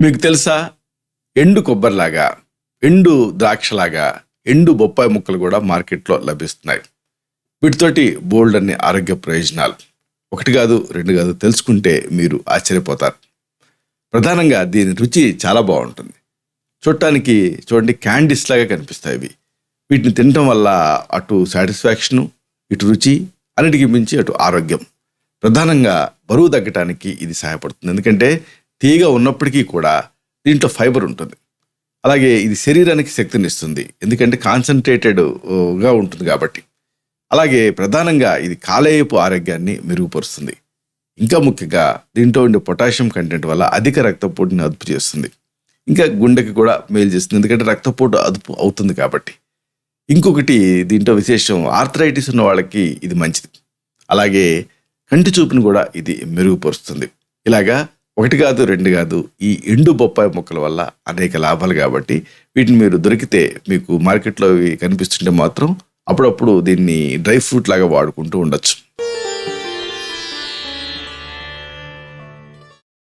మీకు తెలుసా, ఎండు కొబ్బరిలాగా, ఎండు ద్రాక్షలాగా, ఎండు బొప్పాయి ముక్కలు కూడా మార్కెట్లో లభిస్తున్నాయి. వీటితోటి బోల్డ్ అన్ని ఆరోగ్య ప్రయోజనాలు. ఒకటి కాదు, రెండు కాదు, తెలుసుకుంటే మీరు ఆశ్చర్యపోతారు. ప్రధానంగా దీని రుచి చాలా బాగుంటుంది. చూడటానికి చూడండి, క్యాండీస్ లాగా కనిపిస్తాయి ఇవి. వీటిని తినటం వల్ల అటు సాటిస్ఫాక్షను, ఇటు రుచి, అన్నిటికీ మించి అటు ఆరోగ్యం. ప్రధానంగా బరువు తగ్గటానికి ఇది సహాయపడుతుంది. ఎందుకంటే తీగ ఉన్నప్పటికీ కూడా దీంట్లో ఫైబర్ ఉంటుంది. అలాగే ఇది శరీరానికి శక్తిని ఇస్తుంది, ఎందుకంటే కాన్సన్ట్రేటెడ్గా ఉంటుంది కాబట్టి. అలాగే ప్రధానంగా ఇది కాలేయపు ఆరోగ్యాన్ని మెరుగుపరుస్తుంది. ఇంకా ముఖ్యంగా దీంట్లో ఉండే పొటాషియం కంటెంట్ వల్ల అధిక రక్తపోటుని అదుపు చేస్తుంది. ఇంకా గుండెకి కూడా మేలు చేస్తుంది, ఎందుకంటే రక్తపోటు అదుపు అవుతుంది కాబట్టి. ఇంకొకటి దీంట్లో విశేషం, ఆర్థరైటిస్ ఉన్న వాళ్ళకి ఇది మంచిది. అలాగే కంటి చూపును కూడా ఇది మెరుగుపరుస్తుంది. ఇలాగా ఒకటి కాదు, రెండు కాదు, ఈ ఎండు బొప్పాయి మొక్కల వల్ల అనేక లాభాలు. కాబట్టి వీటిని మీరు దొరికితే, మీకు మార్కెట్లో కనిపిస్తుంటే మాత్రం అప్పుడప్పుడు దీన్ని డ్రై ఫ్రూట్ లాగా వాడుకుంటూ ఉండొచ్చు.